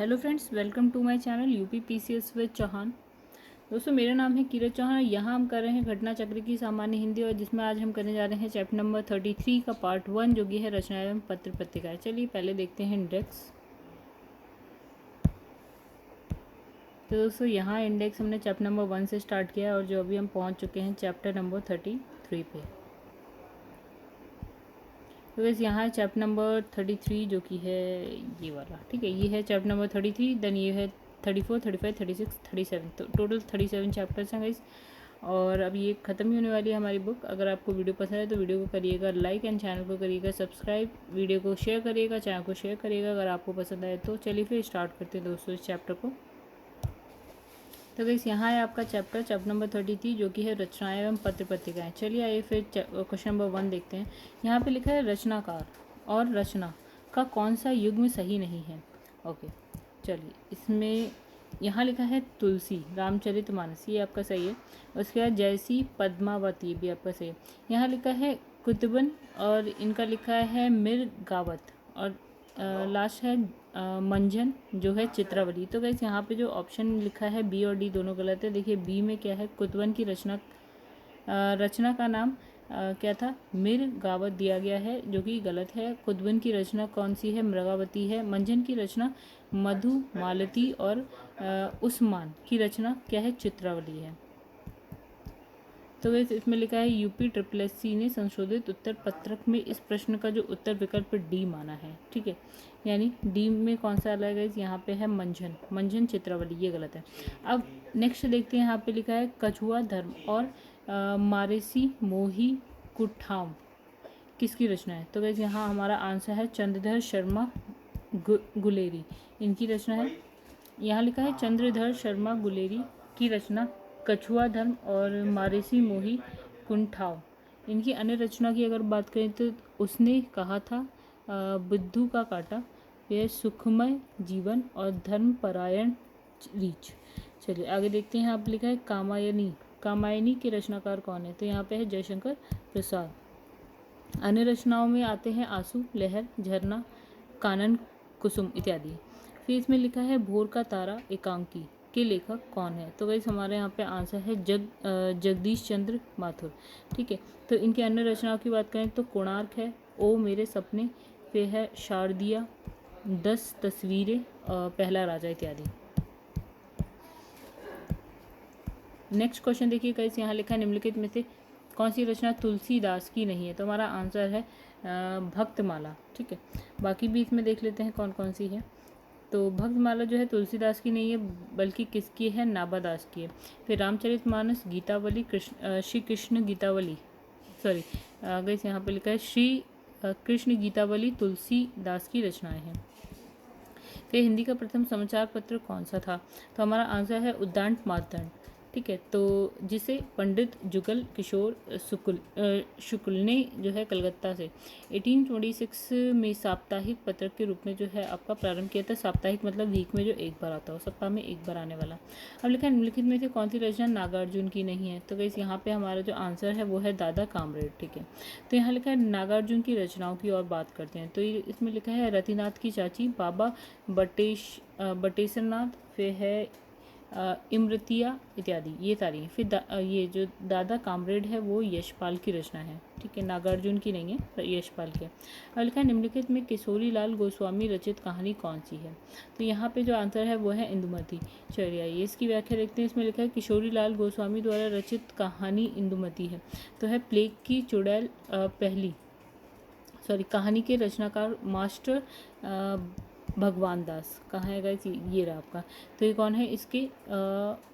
Hello friends, welcome to my channel UP PCS with Chauhan. दोस्तों, मेरा नाम है किरत चौहान। यहाँ हम कर रहे हैं घटना चक्र की सामान्य हिंदी, और जिसमें आज हम करने जा रहे हैं चैप्टर नंबर 33 का पार्ट 1, जो कि है रचना एवं पत्र पत्रिकाएं। चलिए पहले देखते हैं इंडेक्स। तो दोस्तों, यहाँ इंडेक्स हमने चैप्टर नंबर 1 से स्टार्ट किया, और जो अभी हम पहुँच चुके हैं चैप्टर नंबर 33 पे। तो वैसे यहाँ है चैप्टर नंबर 33, जो कि है ये वाला। ठीक है, ये है चैप्टर नंबर 33। देन ये है 34, 35, 36, 37। तो टोटल 37 चैप्टर्स हैं गाइस। और अब ये ख़त्म ही होने वाली है हमारी बुक। अगर आपको वीडियो पसंद है तो वीडियो को करिएगा लाइक एंड चैनल को करिएगा सब्सक्राइब। वीडियो को शेयर करिएगा, चैनल को शेयर करिएगा अगर आपको पसंद आए तो। चलिए फिर स्टार्ट करते हैं दोस्तों इस चैप्टर को। तो गाइस, यहाँ है आपका चैप्टर नंबर 33, जो कि है रचनाएं एवं पत्र पत्रिकाएं। चलिए आइए फिर क्वेश्चन नंबर 1 देखते हैं। यहाँ पे लिखा है रचनाकार और रचना का कौन सा युग्म सही नहीं है। ओके, चलिए इसमें यहाँ लिखा है तुलसी रामचरितमानस, ये आपका सही है। उसके बाद जयसी पद्मावती, ये भी आपका सही है। यहाँ लिखा है कुतुबन, और इनका लिखा है मिर्गावत, और लास्ट है मंजन, जो है चित्रावली। तो गाइस, यहाँ पे जो ऑप्शन लिखा है बी और डी दोनों गलत है। देखिए बी में क्या है, कुतुबन की रचना का नाम क्या था, मिर्गावत दिया गया है, जो कि गलत है। कुतुबन की रचना कौन सी है, मृगावती है। मंजन की रचना मधु मालती, और उस्मान की रचना क्या है, चित्रावली है। तो वैसे इसमें लिखा है यूपी SSSC ने संशोधित उत्तर पत्रक में इस प्रश्न का जो उत्तर विकल्प डी माना है। ठीक है, यानी डी में कौन सा अलग है, यहाँ पे है मंजन चित्रावली, ये गलत है। अब नेक्स्ट देखते हैं, यहाँ पे लिखा है कछुआ धर्म और मारेसी मोही कुठाम किसकी रचना है। तो वैसे यहाँ हमारा आंसर है चंद्रधर शर्मा गुलेरी, इनकी रचना है। यहाँ लिखा है चंद्रधर शर्मा गुलेरी की रचना कछुआ धर्म और मारेसी मोही कुंठाव। इनकी अन्य रचना की अगर बात करें तो उसने कहा था बुद्धू का कांटा, यह सुखमय जीवन और धर्मपरायण रीच। चलिए आगे देखते हैं। यहाँ पर लिखा है कामायनी के रचनाकार कौन है। तो यहाँ पे है जयशंकर प्रसाद। अन्य रचनाओं में आते हैं आंसू, लहर, झरना, कानन कुसुम इत्यादि। फिर इसमें लिखा है भोर का तारा एकांकी के लेखक कौन है। तो वैसे हमारे यहाँ पे आंसर है जगदीश चंद्र माथुर। ठीक है, तो इनकी अन्य रचनाओं की बात करें तो कोणार्क है, ओ मेरे सपने, फिर है शारदिया, 10 तस्वीरें, पहला राजा इत्यादि। नेक्स्ट क्वेश्चन देखिए गाइस, यहाँ लिखा है निम्नलिखित में से कौन सी रचना तुलसीदास की नहीं है। तो हमारा आंसर है भक्तमाला। ठीक है, बाकी भी इसमें देख लेते हैं कौन कौन सी है। तो भक्तमाला जो है तुलसीदास की नहीं है, बल्कि किसकी है, नाबादास की है। फिर रामचरितमानस, गीतावली, श्री कृष्ण गीतावली, सॉरी गाइस यहाँ पे लिखा है श्री कृष्ण गीतावली तुलसीदास की रचनाएं हैं। फिर हिंदी का प्रथम समाचार पत्र कौन सा था। तो हमारा आंसर है उद्दांड मार्तंड। ठीक है, तो जिसे पंडित जुगल किशोर शुक्ल ने जो है कलकत्ता से 1826 में साप्ताहिक पत्रक के रूप में जो है आपका प्रारंभ किया था। साप्ताहिक मतलब वीक में जो एक बार आता हो, सप्ताह में एक बार आने वाला। अब लिखा है निम्नलिखित में से कौन सी रचना नागार्जुन की नहीं है। तो गाइस यहाँ पे हमारा जो आंसर है वो है दादा कामरेड। ठीक है, तो यहाँ लिखा है नागार्जुन की रचनाओं की और बात करते हैं। तो इसमें लिखा है रतिनाथ की चाची, बाबा बटेश्वरनाथ, फिर है इमरतिया इत्यादि, ये सारी हैं। फिर ये जो दादा कामरेड है वो यशपाल की रचना है। ठीक है, नागार्जुन की नहीं है पर यशपाल की है। अब लिखा है निम्नलिखित में किशोरी लाल गोस्वामी रचित कहानी कौन सी है। तो यहाँ पे जो आंसर है वो है इंदुमती। चलिए आइए इसकी व्याख्या देखते हैं। इसमें लिखा है किशोरी लाल गोस्वामी द्वारा रचित कहानी इंदुमती है। तो है प्लेग की चुड़ैल कहानी के रचनाकार मास्टर भगवान दास। कहाँ है गाइस, ये रहा आपका। तो ये कौन है, इसके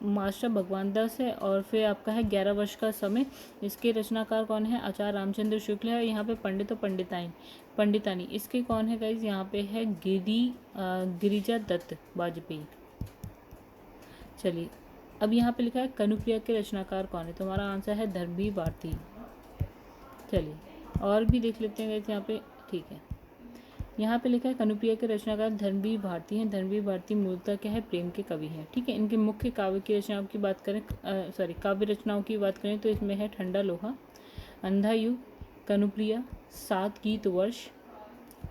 मास्टर भगवान दास है। और फिर आपका है 11 वर्ष का समय। इसके रचनाकार कौन है, आचार्य रामचंद्र शुक्ल है। यहाँ पे पंडित और पंडितानी इसके कौन है गाइस, यहाँ पे है गिरिजा दत्त वाजपेयी। चलिए अब यहाँ पे लिखा है कनुप्रिया के रचनाकार कौन है। तो हमारा आंसर है धर्मवीर भारती। चलिए और भी देख लेते हैं गाइस यहाँ पे। ठीक है, यहाँ पे लिखा है कनुप्रिया के रचनाकार धर्मवीर भारती हैं। धर्मवीर भारती मूलतः क्या है, प्रेम के कवि हैं। ठीक है, इनके मुख्य काव्य की रचनाओं की बात करें, काव्य रचनाओं की बात करें तो इसमें है ठंडा लोहा, अंधा युग, कनुप्रिया, 7 गीत वर्ष,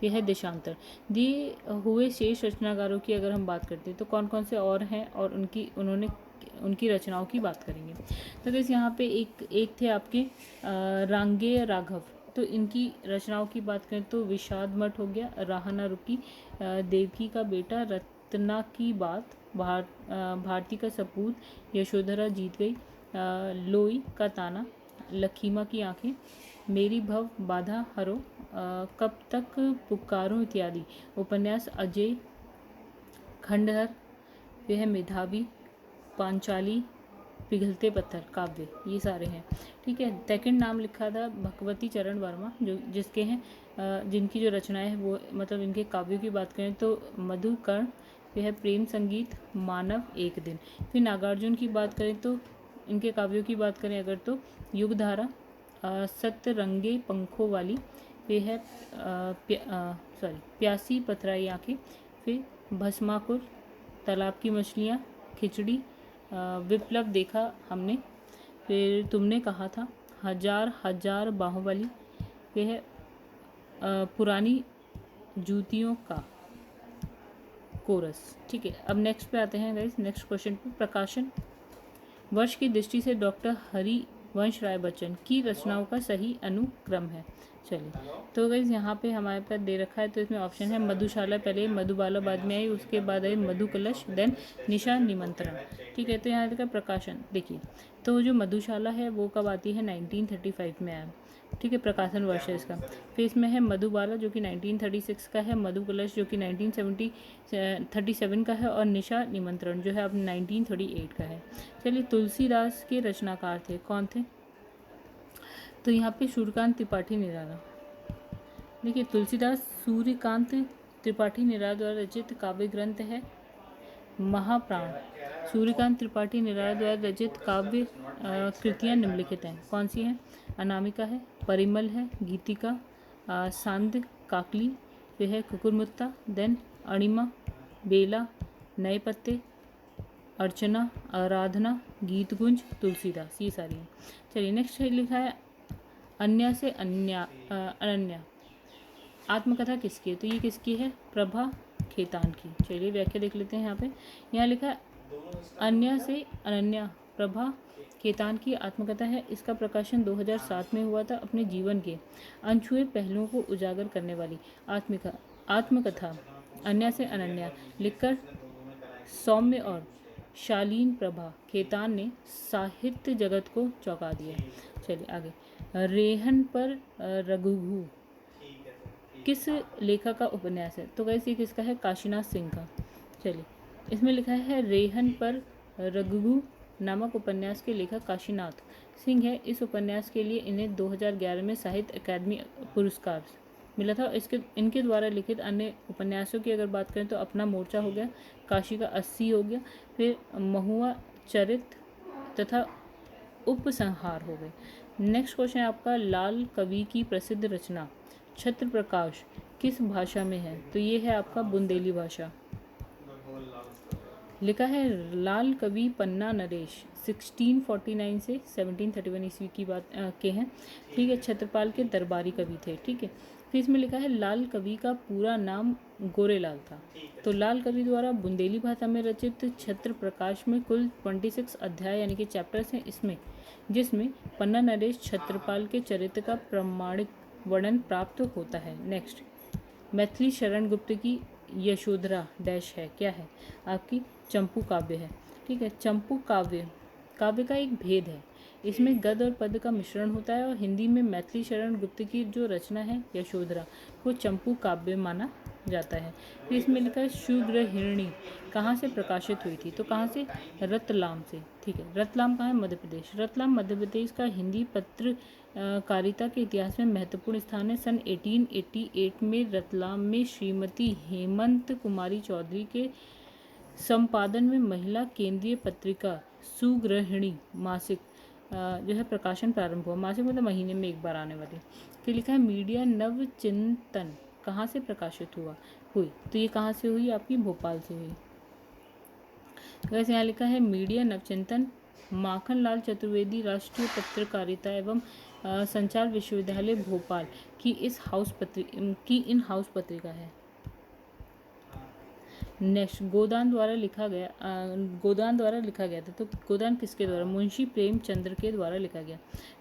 ये है देशांतर। दिए हुए शेष रचनाकारों की अगर हम बात करते हैं तो कौन कौन से और हैं और उनकी रचनाओं की बात करेंगे। तो गाइस यहाँ पे एक थे आपके रांगेय राघव, तो इनकी रचनाओं की बात करें तो विषाद मठ हो गया, राहना रुकी, देवकी का बेटा, रत्ना की बात, भारती का सपूत, यशोधरा जीत गई, लोई का ताना, लखीमा की आंखें, मेरी भव, बाधा हरो, कब तक पुकारूं इत्यादि उपन्यास, अजय, खंडहर, यह मेधावी, पांचाली, पिघलते पत्थर काव्य, ये सारे हैं। ठीक है, सेकंड नाम लिखा था भगवती चरण वर्मा, जो जिसके हैं जिनकी जो रचनाएं हैं वो मतलब इनके काव्यों की बात करें तो मधुकर्ण, यह प्रेम संगीत, मानव, एक दिन। फिर नागार्जुन की बात करें तो इनके काव्यों की बात करें अगर तो युगधारा, सतरंगे पंखों वाली, ये है प्यासी पथराई आंखें, फिर भस्माकुर, तालाब की मछलियाँ, खिचड़ी, विप्लव देखा हमने, फिर तुमने कहा था, हजार हजार बाहों वाली, यह है पुरानी जूतियों का कोरस। ठीक है, अब नेक्स्ट पे आते हैं गाइस, नेक्स्ट क्वेश्चन पे। प्रकाशन वर्ष की दृष्टि से डॉक्टर हरिवंश राय बच्चन की रचनाओं का सही अनुक्रम है। चलिए, तो गाइस यहाँ पे हमारे पास दे रखा है, तो इसमें ऑप्शन है मधुशाला पहले, मधुबाला बाद में आई, उसके बाद आई मधु कलश, देन निशा निमंत्रण। ठीक है, तो यहाँ का प्रकाशन देखिए, तो जो मधुशाला है वो कब आती है, 1935 में आया। ठीक है, प्रकाशन वर्ष है इसका। फिर इसमें है मधुबाला जो कि 1936 का है, मधु कलश जो कि 1937 का है, और निशा निमंत्रण जो है अब 1938 का है। चलिए, तुलसीदास के रचनाकार थे, कौन थे, तो यहाँ पे सूर्यकांत त्रिपाठी निराला। देखिए, तुलसीदास सूर्यकांत त्रिपाठी निराला द्वारा रचित काव्य ग्रंथ है महाप्राण। सूर्यकांत त्रिपाठी निराला द्वारा रचित काव्य कृतियाँ निम्नलिखित हैं, कौन सी हैं, अनामिका है, परिमल है, गीतिका, सांद, काकली, यह है कुकुरमुत्ता, देन अणिमा, बेला, नए पत्ते, अर्चना, आराधना, गीत गुंज, तुलसीदास, ये सारी हैं। चलिए, नेक्स्ट लिखा है अन्या से अनन्या, आत्मकथा किसकी है, तो ये किसकी है, प्रभा खेतान की। चलिए व्याख्या देख लेते हैं। यहाँ लिखा है अन्या से अनन्या प्रभा खेतान की आत्मकथा है। इसका प्रकाशन 2007 में हुआ था। अपने जीवन के अनछुए पहलुओं को उजागर करने वाली आत्मकथा अन्या से अनन्या लिखकर सौम्य और शालीन प्रभा खेतान ने साहित्य जगत को चौंका दिया। चलिए आगे, रेहन पर रघुघू किस लेखक का उपन्यास है, तो वैसे ये किसका है, काशीनाथ सिंह का। चलिए, इसमें लिखा है रेहन पर रघुघू नामक उपन्यास के लेखक काशीनाथ सिंह है। इस उपन्यास के लिए इन्हें 2011 में साहित्य अकादमी पुरस्कार मिला था। इनके द्वारा लिखित अन्य उपन्यासों की अगर बात करें तो अपना मोर्चा हो गया, काशी का 80 हो गया, फिर महुआ चरित तथा उपसंहार हो गए। नेक्स्ट क्वेश्चन है आपका, लाल कवि की प्रसिद्ध रचना छत्र प्रकाश किस भाषा में है, तो ये है आपका बुंदेली भाषा। लिखा है लाल कवि पन्ना नरेश 1649 से 1731 ईस्वी की बात के हैं। ठीक है, छत्रपाल के दरबारी कवि थे। ठीक है, फिर इसमें लिखा है लाल कवि का पूरा नाम गोरेलाल था। तो लाल कवि द्वारा बुंदेली भाषा में रचित छत्र प्रकाश में कुल 26 अध्याय यानी कि चैप्टर्स हैं इसमें, जिसमें पन्ना नरेश छत्रपाल के चरित्र का प्रमाणिक वर्णन प्राप्त होता है। नेक्स्ट, मैथिली शरण गुप्त की यशोधरा डैश है, क्या है आपकी, चंपू काव्य है। ठीक है, चंपू काव्य का एक भेद है, इसमें गद्य और पद्य का मिश्रण होता है, और हिंदी में मैथिली शरण गुप्त की जो रचना है यशोधरा को चंपू काव्य माना जाता है। फिर इसमें लिखा है शूद्रहिरणी कहाँ से प्रकाशित हुई थी, तो कहाँ से, रतलाम से। ठीक है, रतलाम कहाँ है, मध्य प्रदेश। रतलाम मध्य प्रदेश का हिंदी पत्रकारिता के इतिहास में महत्वपूर्ण स्थान है। सन 1888 में रतलाम में श्रीमती हेमंत कुमारी चौधरी के संपादन में महिला केंद्रीय पत्रिका सुगृहिणी मासिक जो है प्रकाशन प्रारंभ हुआ। मासिक मतलब महीने में एक बार आने वाली। फिर लिखा है मीडिया नवचिंतन कहाँ से प्रकाशित हुई, तो ये कहाँ से हुई, आपकी भोपाल से हुई। वैसे यहाँ लिखा है मीडिया नवचिंतन माखन लाल चतुर्वेदी राष्ट्रीय पत्रकारिता एवं संचार विश्वविद्यालय भोपाल की इन हाउस पत्रिका है। नेक्स्ट, गोदान द्वारा लिखा गया था। तो गोदान किसके द्वारा? मुंशी प्रेमचंद्र के द्वारा लिखा गया।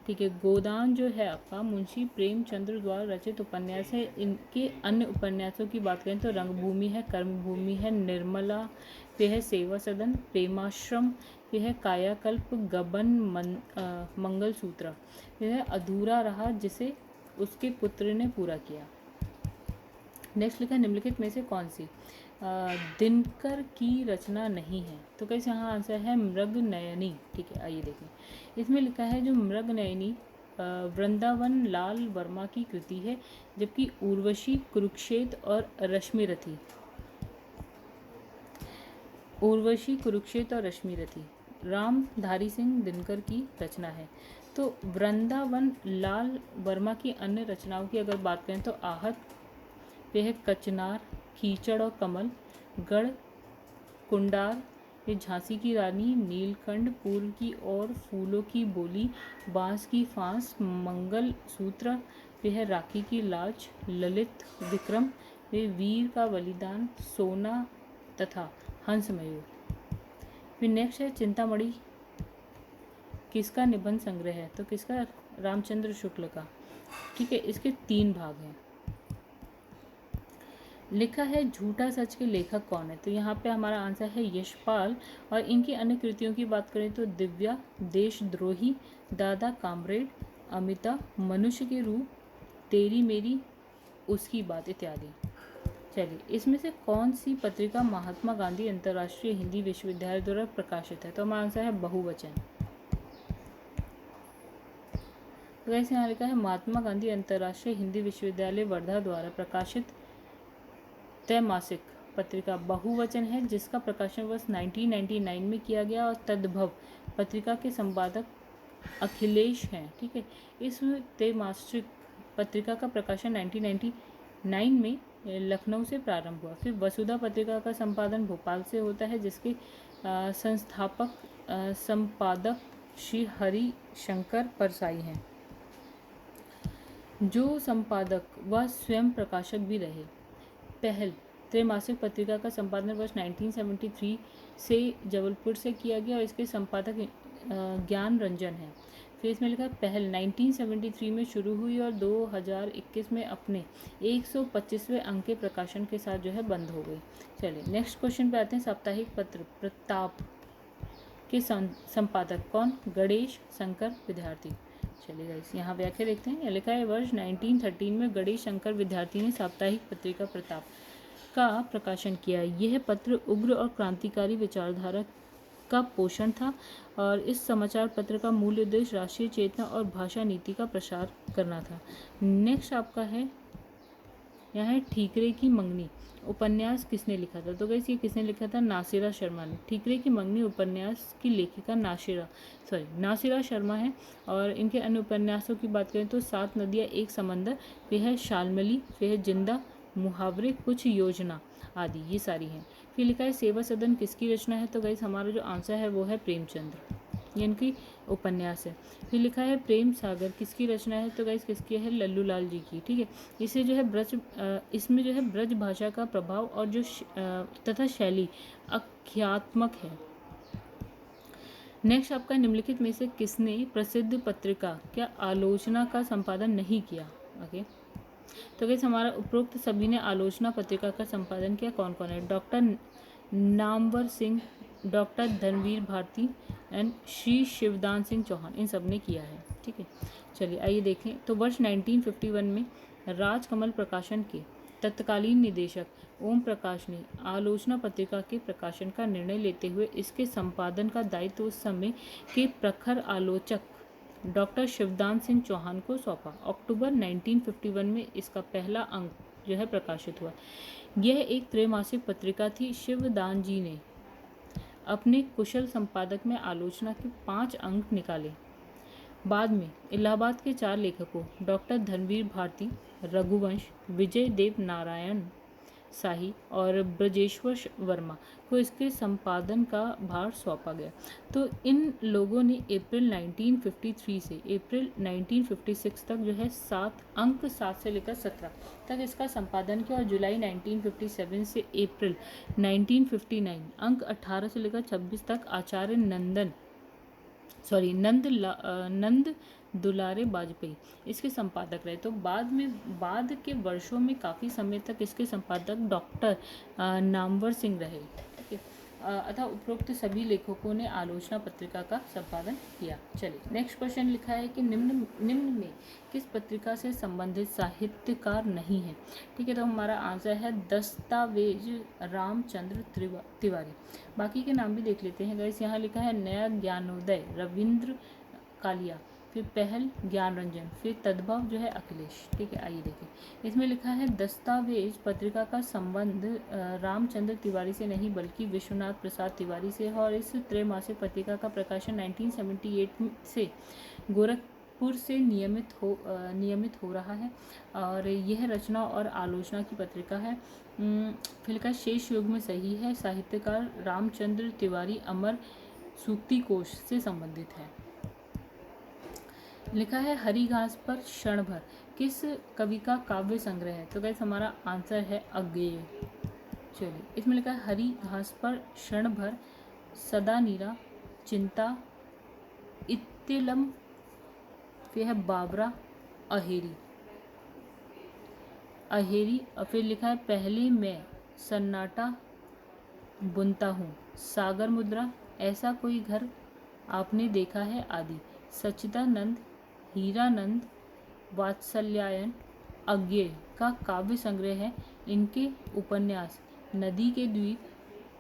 ठीक है, गोदान जो है आपका मुंशी प्रेमचंद्र द्वारा रचित उपन्यास है। इनके अन्य उपन्यासों की बात करें तो रंगभूमि है, कर्मभूमि है, निर्मला, फिर है सेवा सदन, प्रेमाश्रम, फिर है कायाकल्प, गबन, मंगलसूत्र, फिर है अधूरा रहा जिसे उसके पुत्र ने पूरा किया। नेक्स्ट लिखा, निम्नलिखित में से कौन सी दिनकर की रचना नहीं है? तो कैसे यहाँ आंसर है मृगनयनी। ठीक है, आइए देखें। इसमें लिखा है जो मृगनयनी वृंदावन लाल वर्मा की कृति है, जबकि उर्वशी, कुरुक्षेत्र और रश्मिरथी रामधारी सिंह दिनकर की रचना है। तो वृंदावन लाल वर्मा की अन्य रचनाओं की अगर बात करें तो आहत, वह कचनार, कीचड़ और कमल, गढ़, कुंडार, ये झांसी की रानी, नीलकंठ, पूर्व की ओर, फूलों की बोली, बांस की फांस, मंगल सूत्र, वह राखी की लाज, ललित, विक्रम, वे वीर का बलिदान, सोना तथा हंस मयूर। फिर नेक्स्ट है चिंतामणि किसका निबंध संग्रह है? तो किसका? रामचंद्र शुक्ल का। ठीक है, इसके 3 भाग हैं। लिखा है झूठा सच के लेखक कौन है? तो यहाँ पे हमारा आंसर है यशपाल। और इनकी अन्य कृतियों की बात करें तो दिव्या, देशद्रोही, दादा कामरेड, अमिता, मनुष्य के रूप, तेरी मेरी, उसकी बात इत्यादि। चलिए, इसमें से कौन सी पत्रिका महात्मा गांधी अंतर्राष्ट्रीय हिंदी विश्वविद्यालय द्वारा प्रकाशित है? तो हमारा आंसर है बहुवचन। तो वैसे यहाँ लिखा है महात्मा गांधी अंतर्राष्ट्रीय हिंदी विश्वविद्यालय वर्धा द्वारा प्रकाशित त्रैमासिक पत्रिका बहुवचन है, जिसका प्रकाशन वर्ष 1999 में किया गया और तद्भव पत्रिका के संपादक अखिलेश हैं। ठीक है, इस त्रैमासिक पत्रिका का प्रकाशन 1999 में लखनऊ से प्रारंभ हुआ। फिर वसुधा पत्रिका का संपादन भोपाल से होता है, जिसके संपादक श्री हरि शंकर परसाई हैं, जो संपादक व स्वयं प्रकाशक भी रहे। पहल त्रैमासिक पत्रिका का संपादन वर्ष 1973 से जबलपुर से किया गया और इसके संपादक ज्ञान रंजन है। फिर इसमें लिखा पहल 1973 में शुरू हुई और 2021 में अपने 125वें अंक के प्रकाशन के साथ जो है बंद हो गई। चलिए नेक्स्ट क्वेश्चन पे आते हैं। साप्ताहिक पत्र प्रताप के संपादक कौन? गणेश शंकर विद्यार्थी। चलिए गाइस यहाँ व्याख्या देखते हैं। लिखा है वर्ष 1913 में गणेश शंकर विद्यार्थी ने साप्ताहिक पत्रिका प्रताप का प्रकाशन किया। यह पत्र उग्र और क्रांतिकारी विचारधारा का पोषण था और इस समाचार पत्र का मूल उद्देश्य राष्ट्रीय चेतना और भाषा नीति का प्रसार करना था। नेक्स्ट आपका है यहाँ है ठीकरे की मंगनी उपन्यास किसने लिखा था? तो गाइस ये किसने लिखा था? नासिरा शर्मा ने। ठीकरे की मंगनी उपन्यास की लेखिका नासिरा शर्मा है। और इनके अन्य उपन्यासों की बात करें तो 7 नदियाँ एक समंदर, फिर है शालमली, फिर है जिंदा, मुहावरे, कुछ योजना आदि, ये सारी हैं। फिर लिखा है सेवा सदन किसकी रचना है? तो गाइस हमारा जो आंसर है वो है प्रेमचंद्र, ये इनकी उपन्यास है। फिर लिखा है प्रेम सागर किसकी रचना है? तो गाइस किसकी है? लल्लू लाल जी की। ठीक है, इसे जो है इसमें जो है ब्रज भाषा का प्रभाव और जो तथा शैली आख्यात्मक है। नेक्स्ट आपका निम्नलिखित में से किसने प्रसिद्ध पत्रिका क्या आलोचना का संपादन नहीं किया? ओके, तो गाइस हमारा उपरोक्त सभी ने आलोचना पत्रिका का संपादन किया। कौन कौन है? Doctor Namvar Singh, doctor Dhanvir Bharati and Shri Shivdan Singh Chauhan, इन सब ने किया है। ठीक है, चलिए आइए देखें। तो वर्ष 1951 में राजकमल प्रकाशन के तत्कालीन निदेशक ओम प्रकाश ने आलोचना पत्रिका के प्रकाशन का निर्णय लेते हुए इसके संपादन का दायित्व उस समय के प्रखर आलोचक डॉक्टर शिवदान सिंह चौहान को सौंपा। अक्टूबर 1951 में इसका पहला अंक जो है प्रकाशित हुआ। यह एक त्रैमासिक पत्रिका थी। शिवदान जी ने अपने कुशल संपादक में आलोचना के 5 अंक निकाले। बाद में इलाहाबाद के 4 लेखकों डॉक्टर धनवीर भारती, रघुवंश, विजय देव नारायण शाही और ब्रजेश्वर वर्मा को इसके संपादन का भार सौंपा गया। तो इन लोगों ने अप्रैल 1953 से अप्रैल 1956 तक जो है 7 से लेकर 17 तक इसका संपादन किया, और जुलाई 1957 से अप्रैल 1959 अंक 18 से लेकर 26 तक आचार्य नंद दुलारे वाजपेयी इसके संपादक रहे। तो बाद के वर्षों में काफ़ी समय तक इसके संपादक डॉक्टर नामवर सिंह रहे। ठीक है, अतः उपरोक्त सभी लेखकों ने आलोचना पत्रिका का संपादन किया। चलिए नेक्स्ट क्वेश्चन लिखा है कि निम्न में किस पत्रिका से संबंधित साहित्यकार नहीं है। ठीक है, तो हमारा आंसर है दस्तावेज रामचंद्र तिवारी। बाकी के नाम भी देख लेते हैं गाइस। यहाँ लिखा है नया ज्ञानोदय रविंद्र कालिया, फिर पहल ज्ञान रंजन, फिर तद्भव जो है अखिलेश। ठीक है, आइए देखें। इसमें लिखा है दस्तावेज पत्रिका का संबंध रामचंद्र तिवारी से नहीं बल्कि विश्वनाथ प्रसाद तिवारी से है, और इस त्रैमासिक पत्रिका का प्रकाशन 1978 से गोरखपुर से नियमित हो रहा है, और यह रचना और आलोचना की पत्रिका है। फिर लिखा शेष युग में सही है, साहित्यकार रामचंद्र तिवारी अमर सूक्ति कोश से संबंधित है। लिखा है हरी घास पर क्षण भर किस कवि का काव्य संग्रह है। तो गाइस हमारा आंसर है अज्ञेय। चलिए, इसमें लिखा है हरी घास पर क्षण भर, सदा नीरा, चिंता, इत्तिलम, फिर है बाबरा, अहेरी। और फिर लिखा है पहले मैं सन्नाटा बुनता हूँ, सागर मुद्रा, ऐसा कोई घर आपने देखा है आदि, सच्चिदानंद, हीरानंद, वात्सल्यायन, अज्ञेय का काव्य संग्रह है। इनके उपन्यास नदी के द्वीप,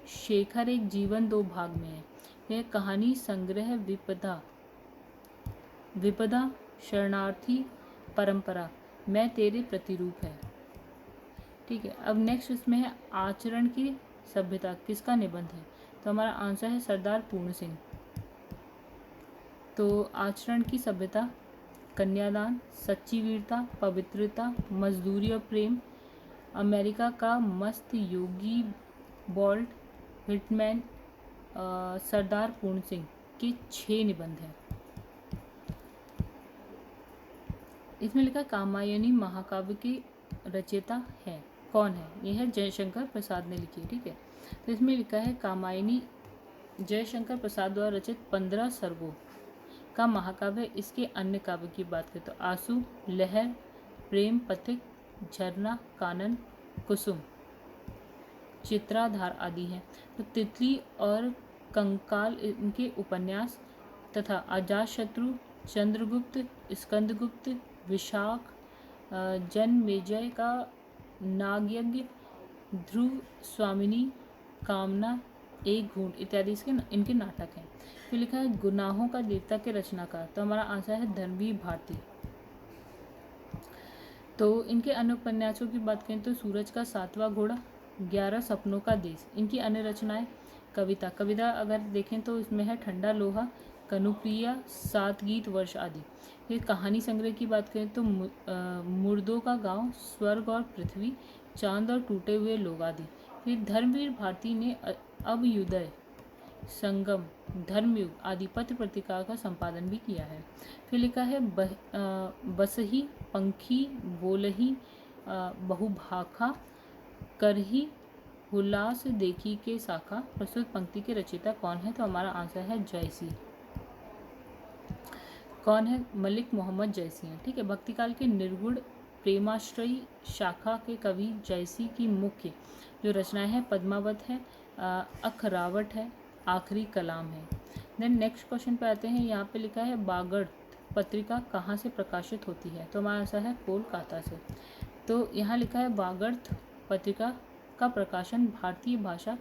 शेखर एक जीवन 2 भाग में है। यह कहानी संग्रह विपदा, शरणार्थी, परंपरा, मैं तेरे प्रतिरूप है। ठीक है, अब नेक्स्ट इसमें है आचरण की सभ्यता किसका निबंध है। तो हमारा आंसर है सरदार पूर्ण सिंह। तो आचरण की सभ्यता, कन्यादान, सच्ची वीरता, पवित्रता, मजदूरी और प्रेम, अमेरिका का मस्त योगी, बोल्ट, हिटमैन, सरदार पूर्ण सिंह के 6 निबंध हैं। इसमें लिखा कामायनी महाकाव्य की रचयिता है, कौन है। यह है जयशंकर प्रसाद ने लिखी है। ठीक है, तो इसमें लिखा है कामायनी जयशंकर प्रसाद द्वारा रचित 15 सर्गों का महाकाव्य। इसके अन्य काव्य की बात करें तो आंसू, लहर, प्रेम पथिक, झरना, कानन, कुसुम, चित्राधार आदि हैं। तो तितली और कंकाल इनके उपन्यास तथा अजातशत्रु, चंद्रगुप्त, स्कंदगुप्त, विशाख, जनमेजय का नागयज्ञ, ध्रुव स्वामिनी, कामना, एक घूंट इत्यादि इनके नाटक हैं। फिर लिखा है गुनाहों का देवता के रचनाकार। तो हमारा आंसर है धर्मवीर भारती। तो इनके अन्य उपन्यासों की बात करें तो सूरज का 7वां घोड़ा, 11 सपनों का देश। इनकी अन्य रचनाएं कविता अगर देखें तो इसमें है ठंडा लोहा, कनुप्रिया, 7 गीत वर्ष आदि। फिर कहानी संग्रह की बात करें तो मुर्दों का गांव, स्वर्ग और पृथ्वी, चांद और टूटे हुए लोग आदि। फिर धर्मवीर भारती ने अभ्युदय, संगम, धर्मयुग आदि पत्र पत्रिका का संपादन भी किया है। फिर लिखा है बसही, पंखी, बोलही, बहुभाखा, करही, हुलास देखी के शाखा। प्रस्तुत पंक्ति के रचयिता कौन है। तो हमारा आंसर है जयसी। कौन है, मलिक मोहम्मद जयसी हैं। ठीक है, भक्तिकाल के निर्गुण प्रेमाश्रयी शाखा के कवि जयसी की मुख्य जो रचनाएं हैं पद्मावत है, अखरावट है, आखिरी कलाम है। देन नेक्स्ट क्वेश्चन पे आते हैं। यहाँ पे लिखा है बागड़ पत्रिका कहाँ से प्रकाशित होती है। तो हमारा आंसर है कोलकाता से। तो यहाँ लिखा है बागड़ पत्रिका का प्रकाशन भारतीय भाषा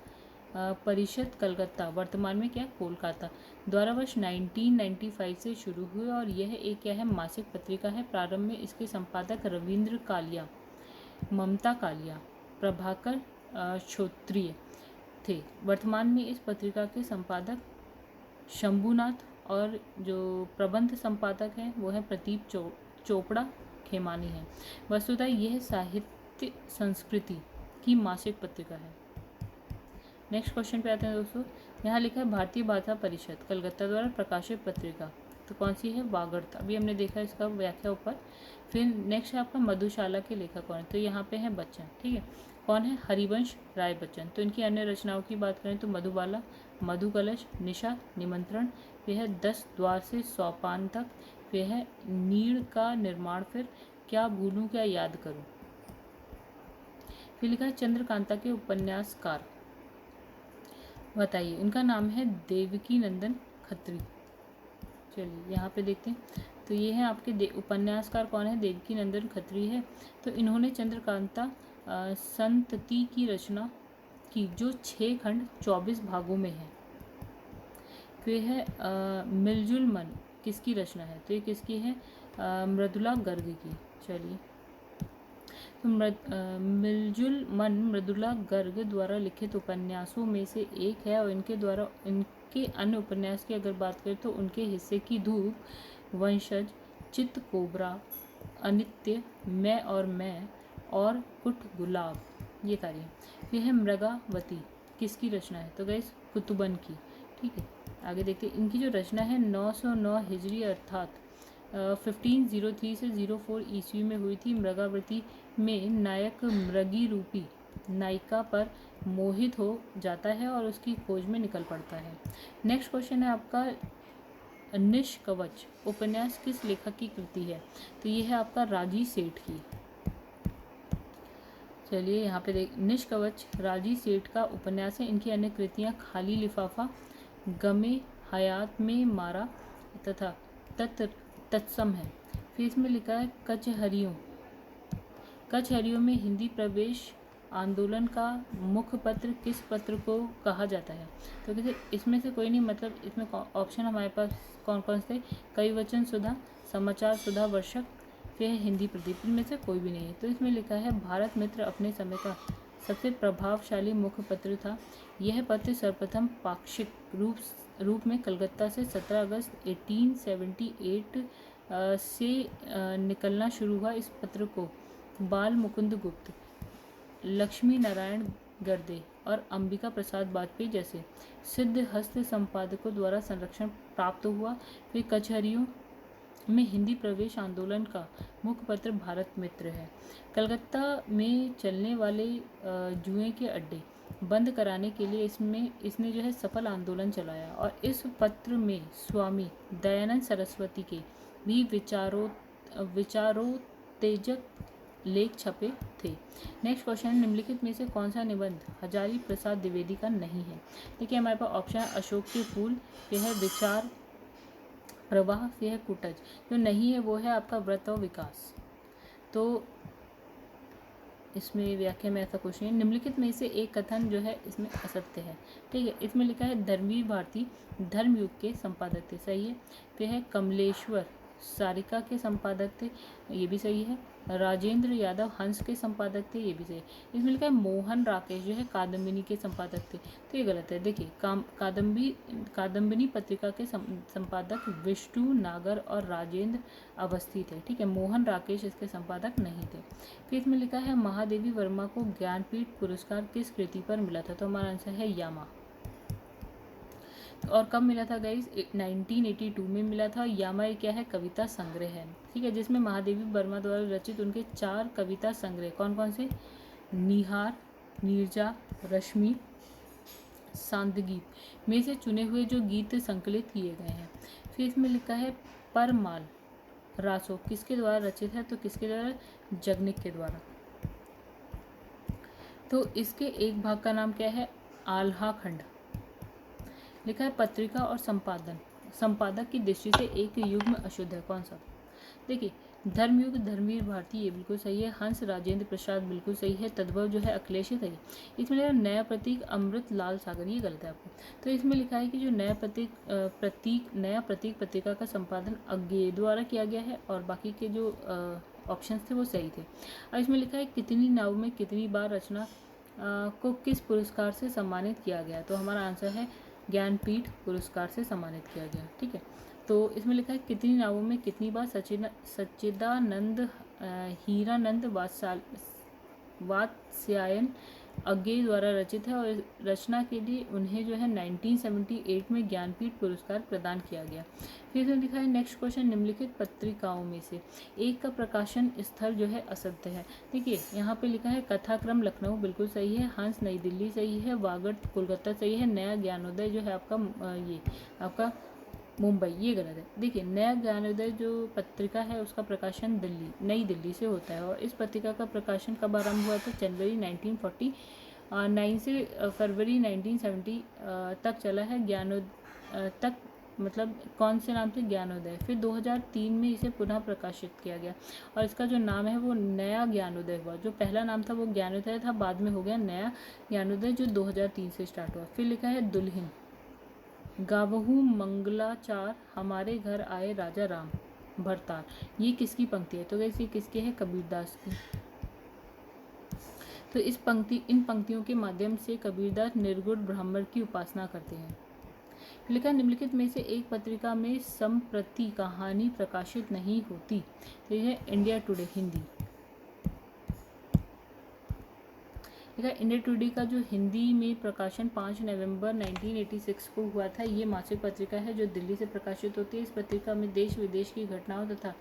परिषद कलकत्ता, वर्तमान में क्या कोलकाता, द्वारा वर्ष 1995 से शुरू हुए, और यह एक क्या है मासिक पत्रिका है। प्रारंभ में इसके संपादक रविंद्र कालिया, ममता कालिया, प्रभाकर श्रोत्रिय थे। वर्तमान में इस पत्रिका के संपादक शंभुनाथ, और जो प्रबंध संपादक हैं वो है प्रदीप चोपड़ा खेमानी है। वस्तुतः यह साहित्य संस्कृति की मासिक पत्रिका है। नेक्स्ट क्वेश्चन पे आते हैं दोस्तों। यहाँ लिखा है भारतीय भाषा परिषद कलकत्ता द्वारा प्रकाशित पत्रिका, तो कौन सी है? वागड़ता। अभी हमने देखा इसका व्याख्या ऊपर। फिर नेक्स्ट है आपका मधुशाला के लेखक कौन है? तो यहाँ पे है बच्चन। ठीक है, कौन है? हरिवंश राय बच्चन। तो इनकी अन्य रचनाओं की बात करें तो मधुबाला, मधु कलश, निशा, निमंत्रण, फिर है 10 द्वार से सोपान तक, फिर है नीड़ का निर्माण, फिर क्या भूलूं क्या याद करूं। फिर लिखा है चंद्रकांता के उपन्यासकार बताइए। उनका नाम है देवकी नंदन खत्री। चलिए यहाँ पे देखते हैं। तो ये है आपके उपन्यासकार कौन है? देवकी नंदन खत्री है। तो इन्होंने चंद्रकांता संतति की रचना की, जो 6 खंड 24 भागों में है। फिर है मिलजुल मन, किसकी रचना है? तो ये किसकी है? मृदुला गर्ग की। चलिए, तो मिलजुल मन मृदुला गर्ग द्वारा लिखित उपन्यासों में से एक है, और इनके अन्य उपन्यास की अगर बात करें तो उनके हिस्से की धूप, वंशज, चित्त कोबरा, अनित्य, मैं और कुट गुलाब, ये कार्य। फिर है मृगावती, किसकी रचना है? तो गाइस कुतुबन की। ठीक है, आगे देखते हैं। इनकी जो रचना है 909 हिजरी अर्थात 1503 से 04 ईस्वी में हुई थी। मृगावती में नायक मृगी रूपी नायिका पर मोहित हो जाता है और उसकी खोज में निकल पड़ता है। नेक्स्ट क्वेश्चन है आपका निष्कवच उपन्यास किस लेखक की कृति है? तो ये है आपका राजी सेठ की। चलिए यहाँ पे देख, निष्कवच राजी सेठ का उपन्यास है। इनकी अन्य कृतियाँ खाली लिफाफा, गमे हयात में मारा तथा तत्सम है। फिर इसमें लिखा है कचहरियों में हिंदी प्रवेश आंदोलन का मुखपत्र किस पत्र को कहा जाता है? तो देखिए इसमें से कोई नहीं, मतलब इसमें ऑप्शन हमारे पास कौन कौन से? कई वचन सुधा, समाचार सुधा वर्षक, फिर हिंदी प्रदीप, इनमें से कोई भी नहीं है। तो इसमें लिखा है भारत मित्र अपने समय का सबसे प्रभावशाली मुखपत्र था। यह पत्र सर्वप्रथम पाक्षिक रूप में कलकत्ता से 17 अगस्त 1878 से निकलना शुरू हुआ। इस पत्र को बाल मुकुंद गुप्त, लक्ष्मी नारायण गर्दे और अंबिका प्रसाद वाजपेयी जैसे सिद्ध हस्त संपादकों द्वारा संरक्षण प्राप्त हुआ। फिर कचहरियों में हिंदी प्रवेश आंदोलन का मुखपत्र भारत मित्र है। कलकत्ता में चलने वाले जुए के अड्डे बंद कराने के लिए इसने जो है सफल आंदोलन चलाया, और इस पत्र में स्वामी दयानंद सरस्वती के भी विचारोत्तेजक लेख छपे थे। नेक्स्ट क्वेश्चन, निम्नलिखित में से कौन सा निबंध हजारी प्रसाद द्विवेदी का नहीं है? देखिए हमारे पास ऑप्शन है अशोक के फूल, यह है विचार प्रवाह, से है कुटज। जो नहीं है वो है आपका व्रत और विकास। तो इसमें व्याख्या में ऐसा कुछ नहीं है। निम्नलिखित में से एक कथन जो है इसमें असत्य है। ठीक है, इसमें लिखा है धर्मवीर भारती धर्मयुग के संपादक थे, सही है। फिर है कमलेश्वर सारिका के संपादक थे, ये भी सही है। राजेंद्र यादव हंस के संपादक थे, ये भी सही है। इसमें लिखा है मोहन राकेश जो है कादम्बिनी के संपादक थे, तो ये गलत है। देखिए कादम्बिनी पत्रिका के संपादक विष्णु नागर और राजेंद्र अवस्थी थे। ठीक है, मोहन राकेश इसके संपादक नहीं थे। फिर इसमें लिखा है महादेवी वर्मा को ज्ञानपीठ पुरस्कार किस कृति पर मिला था? तो हमारा आंसर है यामा। और कब मिला था गाइस? 1982 में मिला था। यामा क्या है? कविता संग्रह है। ठीक है, जिसमें महादेवी वर्मा द्वारा रचित उनके 4 कविता संग्रह कौन कौन से? निहार, नीरजा, रश्मि, सांदगीत में से चुने हुए जो गीत संकलित किए गए हैं। फिर इसमें लिखा है परमाल रासो किसके द्वारा रचित है? तो किसके द्वारा? जगनिक के द्वारा। तो इसके एक भाग का नाम क्या है? आल्हा खंड। लिखा है पत्रिका और संपादक की दृष्टि से एक युग्म अशुद्ध है, कौन सा? देखिए धर्मयुग धर्मवीर भारती, ये बिल्कुल सही है। हंस राजेंद्र प्रसाद बिल्कुल सही है। तद्भव जो है अक्लेशित है। इसमें लिखा नया प्रतीक अमृत लाल सागर, ये गलत है आपको। तो इसमें लिखा है कि जो नया प्रतीक पत्रिका का संपादन अज्ञेय द्वारा किया गया है, और बाकी के जो ऑप्शंस थे वो सही थे। और इसमें लिखा है कितनी नाव में कितनी बार रचना को किस पुरस्कार से सम्मानित किया गया? तो हमारा आंसर है ज्ञानपीठ पुरस्कार से सम्मानित किया गया। ठीक है, तो इसमें लिखा है कितनी नावों में कितनी बार सच्चिदानंद हीरानंद वात्स्यायन अज्ञेय द्वारा रचित है और रचना के लिए उन्हें जो है 1978 में ज्ञानपीठ पुरस्कार प्रदान किया गया। फिर इसमें लिखा है नेक्स्ट क्वेश्चन, निम्नलिखित पत्रिकाओं में से एक का प्रकाशन स्थल जो है असत्य है। देखिए यहाँ पे लिखा है कथाक्रम लखनऊ बिल्कुल सही है, हंस नई दिल्ली सही है, वागड़ कोलकाता सही है, नया ज्ञानोदय जो है आपका ये आपका मुंबई ये गलत है। देखिए नया ज्ञानोदय जो पत्रिका है उसका प्रकाशन नई दिल्ली से होता है और इस पत्रिका का प्रकाशन कब आरंभ हुआ था? जनवरी 1949 से फरवरी 1970 तक चला है। तक मतलब कौन से नाम से? ज्ञानोदय। फिर 2003 में इसे पुनः प्रकाशित किया गया और इसका जो नाम है वो नया ज्ञानोदय हुआ। जो पहला नाम था वो ज्ञानोदय था, बाद में हो गया नया ज्ञानोदय जो 2003 से स्टार्ट हुआ। फिर लिखा है दुल्हिन गावहू मंगलाचार हमारे घर आए राजा राम भरतार, ये किसकी पंक्ति है? तो कैसे किसकी है? कबीरदास की। तो इन पंक्तियों के माध्यम से कबीरदास निर्गुण ब्रह्म की उपासना करते हैं। लिखा निम्नलिखित में से एक पत्रिका में संप्रति कहानी प्रकाशित नहीं होती। तो यह है इंडिया टुडे हिंदी। देखा इंडिया टुडे का जो हिंदी में प्रकाशन 5 नवंबर 1986 को हुआ था। ये मासिक पत्रिका है जो दिल्ली से प्रकाशित होती है। इस पत्रिका में देश विदेश की घटनाओं तथा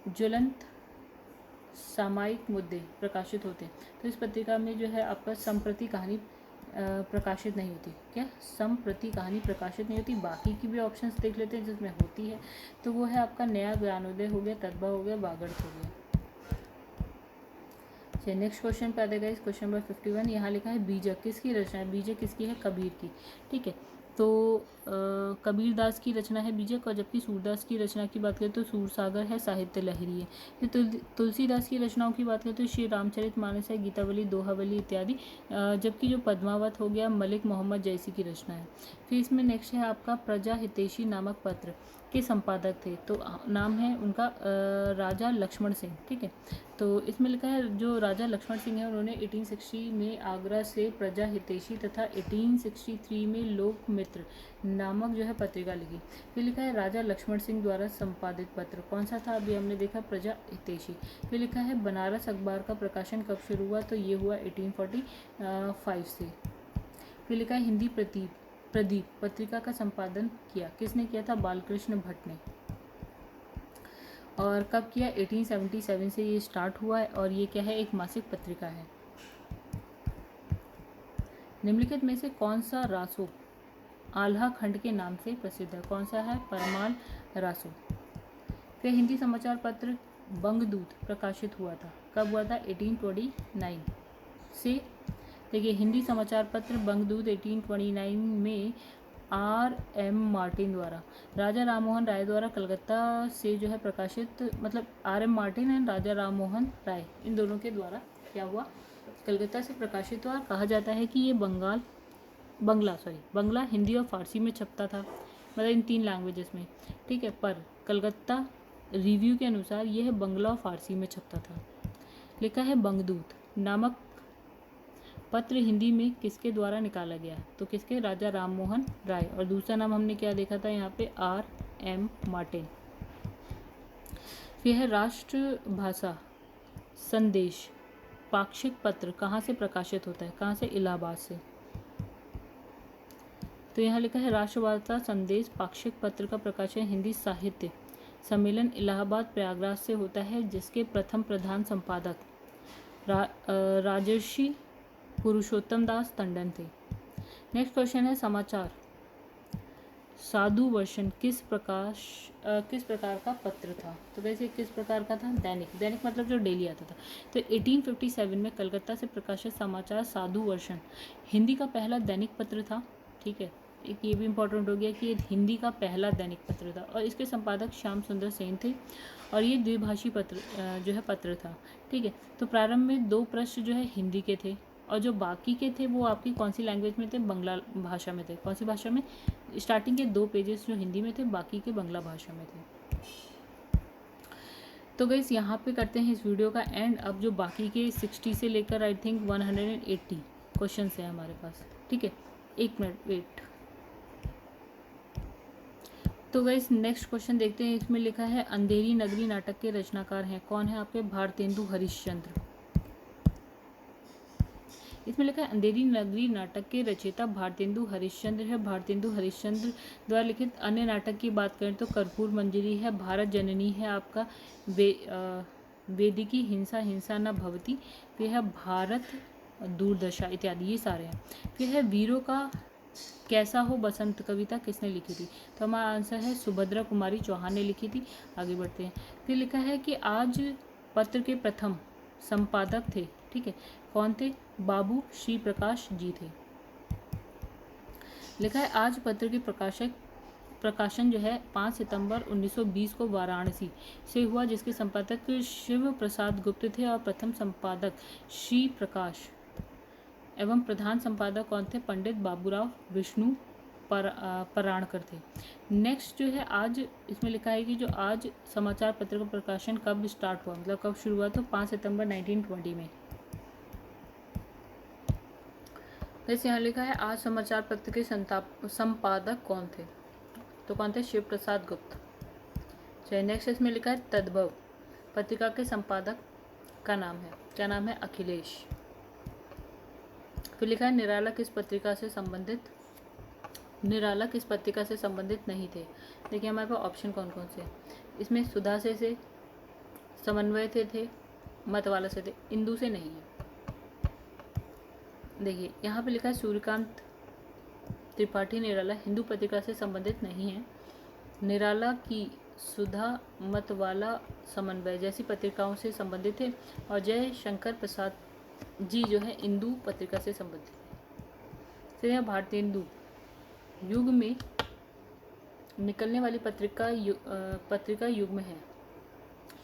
ज्वलंत सामयिक मुद्दे प्रकाशित होते हैं। तो इस पत्रिका में जो है आपका संप्रति कहानी प्रकाशित नहीं होती। क्या? संप्रति कहानी प्रकाशित नहीं होती। बाकी की भी ऑप्शंस देख लेते हैं जिसमें होती है। तो वो है आपका नया ज्ञानोदय हो गया, तत्बा हो गया, वागड़ हो गया। नेक्स्ट क्वेश्चन पे आ जाएगा इस क्वेश्चन नंबर 51। यहाँ लिखा है बीजक किसकी रचना है? बीजक किसकी है? कबीर की। ठीक है, तो कबीरदास की रचना है बीजक और जबकि सूरदास की रचना की बात करें तो सूरसागर है, साहित्य लहरी है। फिर तुलसीदास की रचनाओं की बात करें तो श्री रामचरितमानस है, गीतावली, दोहावली इत्यादि। जबकि जो पद्मावत हो गया मलिक मोहम्मद जैसी की रचना है। फिर इसमें नेक्स्ट है आपका प्रजा हितैषी नामक पत्र के संपादक थे, तो नाम है उनका राजा लक्ष्मण सिंह। ठीक है, तो इसमें लिखा है जो राजा लक्ष्मण सिंह है उन्होंने 1860 में आगरा से प्रजा हितैषी तथा 1863 में लोकमित्र नामक जो है पत्रिका लिखी। फिर लिखा है राजा लक्ष्मण सिंह द्वारा संपादित पत्र कौन सा था? अभी हमने देखा प्रजा हितैषी। फिर लिखा है बनारस अखबार का प्रकाशन कब शुरू हुआ? तो ये हुआ 1845 से। फिर लिखा है हिंदी प्रदीप पत्रिका का संपादन किया, किसने किया था? बालकृष्ण भट्ट ने। और कब किया? 1877 से ये स्टार्ट हुआ है और ये क्या है? एक मासिक पत्रिका है। निम्नलिखित में से कौन सा रासो आल्हा खंड के नाम से प्रसिद्ध है? कौन सा है? परमाल रासो। फिर हिंदी समाचार पत्र बंगदूत प्रकाशित हुआ था, कब हुआ था? 1829 से। देखिए हिंदी समाचार पत्र बंगदूत 1829 में R.M. मार्टिन द्वारा राजा राममोहन राय द्वारा कलकत्ता से जो है प्रकाशित, मतलब R.M. Martin and Raja Rammohan Roy इन दोनों के द्वारा क्या हुआ? कलकत्ता से प्रकाशित हुआ। कहा जाता है कि ये बंगला हिंदी और फारसी में छपता था, मतलब इन 3 लैंग्वेजेस में। ठीक है, पर कलकत्ता रिव्यू के अनुसार यह बंगला और फारसी में छपता था। लिखा है बंगदूत नामक पत्र हिंदी में किसके द्वारा निकाला गया? तो किसके? राजा राममोहन राय। और दूसरा नाम हमने क्या देखा था यहाँ पे? R.M. मार्टिन। फिर है राष्ट्रभाषा संदेश पाक्षिक पत्र कहाँ से प्रकाशित होता है? कहाँ से? इलाहाबाद से। तो यहाँ लिखा है राष्ट्रभाषा संदेश पाक्षिक पत्र का प्रकाशन हिंदी साहित्य सम्मेलन इलाहाबाद प्रयागराज से होता है, जिसके प्रथम प्रधान संपादक राजर्षि पुरुषोत्तम दास टंडन थे। नेक्स्ट क्वेश्चन है समाचार साधु वर्षन किस प्रकार का पत्र था? तो वैसे किस प्रकार का था? दैनिक मतलब जो डेली आता था। तो 1857 में कलकत्ता से प्रकाशित समाचार साधु वर्षन हिंदी का पहला दैनिक पत्र था। ठीक है, एक ये भी इम्पोर्टेंट हो गया कि ये हिंदी का पहला दैनिक पत्र था और इसके संपादक श्याम सुंदर सेन थे और ये द्विभाषी पत्र था। ठीक है, तो प्रारंभ में 2 पृष्ठ जो है हिंदी के थे और जो बाकी के थे वो आपकी कौन सी लैंग्वेज में थे? बांग्ला भाषा में थे। कौन सी भाषा में? स्टार्टिंग के 2 पेजेस जो हिंदी में थे, बाकी के बांग्ला भाषा में थे। तो गाइस यहाँ पे करते हैं इस वीडियो का एंड। अब जो बाकी के 60 से लेकर आई थिंक 180 क्वेश्चन है हमारे पास। ठीक है, 1 मिनट वेट। तो गाइस नेक्स्ट क्वेश्चन देखते हैं। इसमें लिखा है अंधेरी नगरी नाटक के रचनाकार हैं कौन है? आपके भारतेंदु हरिश्चंद्र। इसमें लिखा है अंधेरी नगरी नाटक के रचयिता भारतेंदु हरिश्चंद्र है। भारतेंदु हरिश्चंद्र द्वारा लिखित अन्य नाटक की बात करें तो कर्पूर मंजरी है, भारत जननी है आपका, वेदिकी हिंसा हिंसा न भवती, फिर है भारत दूरदशा इत्यादि, ये सारे हैं। फिर है वीरों का कैसा हो बसंत कविता किसने लिखी थी? तो हमारा आंसर है सुभद्रा कुमारी चौहान ने लिखी थी। आगे बढ़ते हैं। फिर लिखा है कि आज पत्र के प्रथम संपादक थे, ठीक है, कौन थे? बाबू श्री प्रकाश जी थे। लिखा है आज पत्र के प्रकाशन जो है 5 सितंबर 1920 को वाराणसी से हुआ, जिसके संपादक शिव प्रसाद गुप्त थे और प्रथम संपादक श्री प्रकाश एवं प्रधान संपादक कौन थे? पंडित बाबूराव विष्णु पराणकर थे। नेक्स्ट जो है आज इसमें लिखा है कि जो आज समाचार पत्र का प्रकाशन कब स्टार्ट हुआ, मतलब कब शुरू हुआ? तो 5 सितंबर 1920 में। जैसे यहाँ लिखा है आज समाचार पत्र के संपादक कौन थे? तो कौन थे? शिव प्रसाद गुप्त। चलिए नेक्स्ट इसमें लिखा है तद्भव पत्रिका के संपादक का नाम है, क्या नाम है? अखिलेश। फिर लिखा है निराला किस पत्रिका से संबंधित? निराला किस पत्रिका से संबंधित नहीं थे? देखिए हमारे पास ऑप्शन कौन कौन से, इसमें सुधा से समन्वय थे, मतवाला से थे, इंदु से नहीं है। देखिए यहाँ पे लिखा है सूर्यकांत त्रिपाठी निराला हिंदू पत्रिका से संबंधित नहीं है। निराला की सुधा मतवाला समन्वय जैसी पत्रिकाओं से संबंधित थे और जय शंकर प्रसाद जी जो है इंदू पत्रिका से संबंधित है। फिर यह भारतेंदु युग में निकलने वाली पत्रिका युग्म है।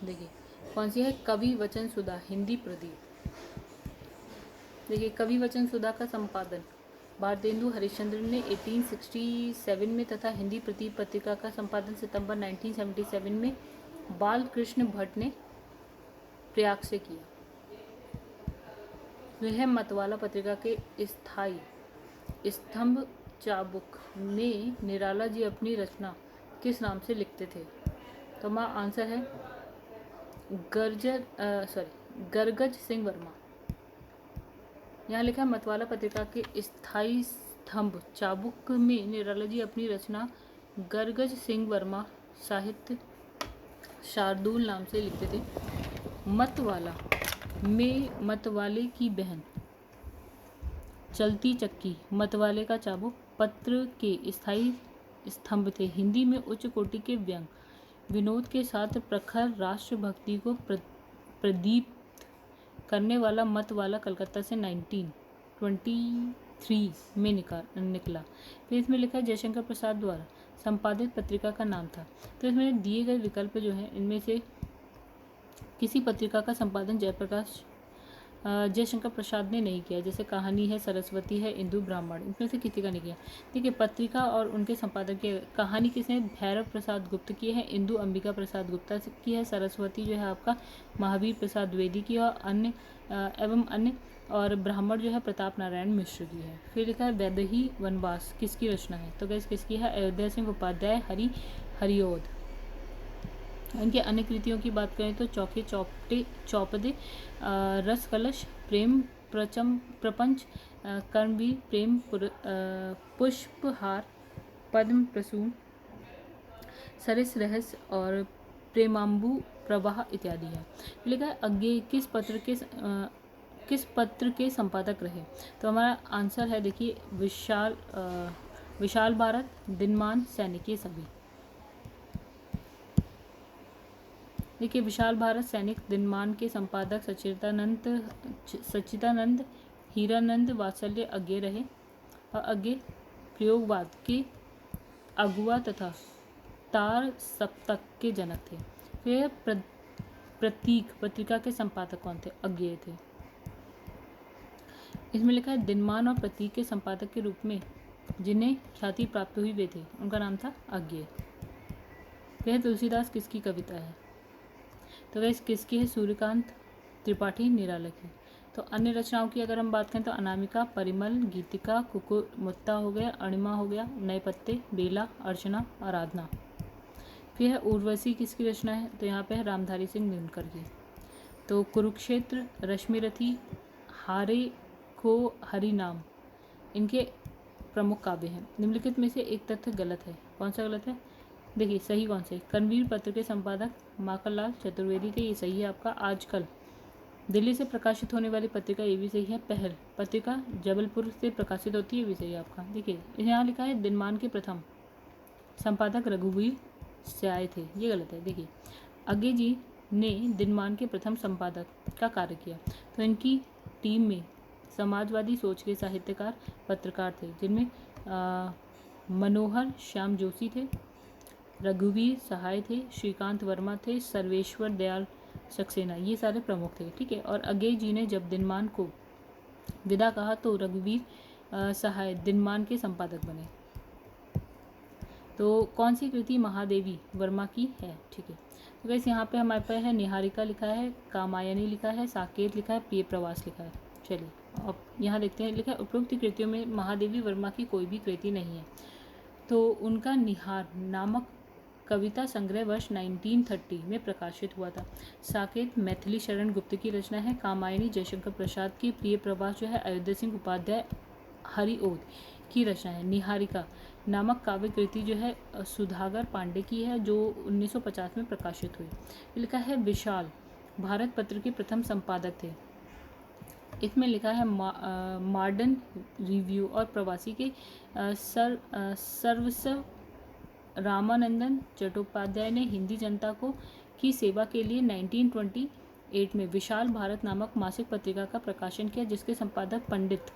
देखिए कौन सी है? कवि वचन सुधा हिंदी प्रदीप। देखिए कवि वचन सुधा का संपादन भारतेंदु हरिश्चंद्र ने 1867 में तथा हिंदी प्रदीप पत्रिका का संपादन सितंबर 1977 में बालकृष्ण भट्ट ने प्रयाग से किया। वह मतवाला पत्रिका के स्थायी स्तंभ चाबुक में निराला जी अपनी रचना किस नाम से लिखते थे? तो हमारा आंसर है गर्गज सिंह वर्मा। यहाँ लिखा है मतवाला पत्रिका के स्थायी स्तंभ चाबुक में निराला जी अपनी रचना गर्गज सिंह वर्मा साहित्य शार्दुल नाम से लिखते थे। मतवाला में मतवाले की बहन, चलती चक्की, मतवाले का चाबुक पत्र के स्थायी स्तंभ थे। हिंदी में उच्च कोटि के व्यंग विनोद के साथ प्रखर राष्ट्रभक्ति को प्रदीप्त करने वाला मतवाला कलकत्ता से 1923 में निकला। फिर इसमें लिखा है जयशंकर प्रसाद द्वारा संपादित पत्रिका का नाम था। तो इसमें दिए गए विकल्प जो हैं इनमें से किसी पत्रिका का संपादन जयशंकर प्रसाद ने नहीं किया, जैसे कहानी है, सरस्वती है, इंदु, ब्राह्मण, इनमें से किसी का नहीं किया। देखिए पत्रिका और उनके संपादक की कहानी किसने? भैरव प्रसाद गुप्त की है, इंदु अंबिका प्रसाद गुप्ता की है, सरस्वती जो है आपका महावीर प्रसाद द्विवेदी की और अन्य और ब्राह्मण जो है प्रताप नारायण मिश्र की है। फिर लिखा है वैदेही वनवास किसकी रचना है? तो गैस किसकी है? अयोध्या सिंह उपाध्याय हरिओद। इनके अन्य कृतियों की बात करें तो चौके चौपदे, रस कलश, प्रेम प्रपंच, कर्मवीर, प्रेम पुष्पहार, पद्म प्रसून, सरिस रहस्य और प्रेमांबु प्रवाह इत्यादि है। लिखा है अज्ञे किस पत्र के संपादक रहे? तो हमारा आंसर है देखिए विशाल भारत, दिनमान, सैनिक, ये सभी। देखिए विशाल भारत, सैनिक, दिनमान के संपादक सच्चिदानंद हीरानंद वात्सल्य अज्ञे रहे और अज्ञे प्रयोगवाद के अगुआ तथा तार सप्तक के जनक थे। फिर प्रतीक पत्रिका के संपादक कौन थे? अज्ञेय थे। इसमें लिखा है दिनमान और प्रतीक के संपादक के रूप में जिन्हें ख्याति प्राप्त हुई वे थे, उनका नाम था अज्ञेय। यह तुलसीदास किसकी कविता है? तो वह किसकी है? सूर्यकांत त्रिपाठी निराला की। तो अन्य रचनाओं की अगर हम बात करें तो अनामिका, परिमल, गीतिका, कुकुमुत्ता हो गया, अणिमा हो गया, नए पत्ते, बेला, अर्चना, आराधना। फिर है उर्वशी किसकी रचना है? तो यहाँ पे है रामधारी सिंह दिनकर की। तो कुरुक्षेत्र, रश्मिरथी, हारे खो हरिनाम इनके प्रमुख काव्य हैं। निम्नलिखित में से एक तथ्य गलत है। कौन सा गलत है? देखिए सही कौन से। कनवीर पत्र के संपादक माखनलाल चतुर्वेदी थे, ये सही है आपका। आजकल दिल्ली से प्रकाशित होने वाली पत्रिका, ये भी सही है। पहल पत्रिका जबलपुर से प्रकाशित होती है, ये भी सही है आपका। देखिए यहाँ लिखा है दिनमान के प्रथम संपादक रघुवीर स्याय थे, ये गलत है। देखिए अज्ञे जी ने दिनमान के प्रथम संपादक का कार्य किया, तो इनकी टीम में समाजवादी सोच के साहित्यकार पत्रकार थे, जिनमें मनोहर श्याम जोशी थे, रघुवीर सहाय थे, श्रीकांत वर्मा थे, सर्वेश्वर दयाल सक्सेना, ये सारे प्रमुख थे। ठीक है। और अज्ञे जी ने जब दिनमान को विदा कहा तो रघुवीर सहाय दिनमान के संपादक बने। तो कौन सी कृति महादेवी वर्मा की है? ठीक है। तो गाइस यहाँ पे हमारे पास है निहारिका लिखा है, कामायनी लिखा है, साकेत लिखा है, प्रिय प्रवास लिखा है। चलिए अब यहाँ देखते हैं। लिखा है उपरोक्त कृतियों में महादेवी वर्मा की कोई भी कृति नहीं है। तो उनका निहार नामक कविता संग्रह वर्ष 1930 में प्रकाशित हुआ था। साकेत मैथिली शरण गुप्त की रचना है। कामायनी जयशंकर प्रसाद की, प्रिय प्रवास जो है अयोध्या सिंह उपाध्याय हरिओद की रचना है। निहारिका नामक काव्य कृति जो है सुधाकर पांडे की है, जो 1950 में प्रकाशित हुई। लिखा है विशाल भारत पत्र के प्रथम संपादक थे। इसमें लिखा है मॉडर्न रिव्यू और प्रवासी के सर्वस्व रामानंदन चट्टोपाध्याय ने हिंदी जनता को की सेवा के लिए 1928 में विशाल भारत नामक मासिक पत्रिका का प्रकाशन किया, जिसके संपादक पंडित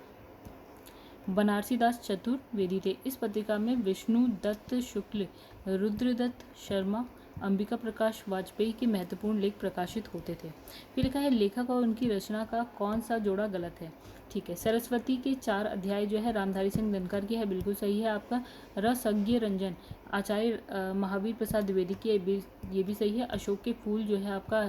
बनारसी दास चतुर्वेदी थे। इस पत्रिका में विष्णु दत्त शुक्ल, रुद्रदत्त शर्मा, अंबिका प्रकाश वाजपेयी के महत्वपूर्ण लेख प्रकाशित होते थे। फिर लिखा है लेखक और उनकी रचना का कौन सा जोड़ा गलत है? ठीक है। सरस्वती के 4 अध्याय जो है रामधारी सिंह दिनकर की है, बिल्कुल सही है आपका। रसज्ञ रंजन आचार्य महावीर प्रसाद द्विवेदी की, ये भी सही है। अशोक के फूल जो है आपका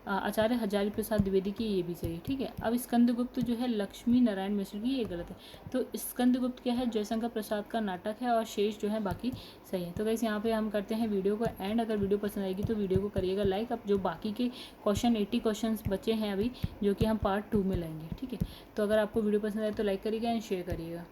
आचार्य हजारी प्रसाद द्विवेदी की, ये भी सही है। ठीक है। अब स्कंदगुप्त जो है लक्ष्मी नारायण मिश्र की, ये गलत है। तो स्कंदगुप्त क्या है? जयशंकर प्रसाद का नाटक है, और शेष जो है बाकी सही है। तो गाइस यहाँ पे हम करते हैं वीडियो को एंड। अगर वीडियो पसंद आएगी तो वीडियो को करिएगा लाइक। अब जो बाकी के क्वेश्चन 80 क्वेश्चन बचे हैं अभी, जो कि हम पार्ट 2 में लाएंगे। ठीक है। तो अगर आपको वीडियो पसंद आए तो लाइक करिएगा एंड शेयर करिएगा।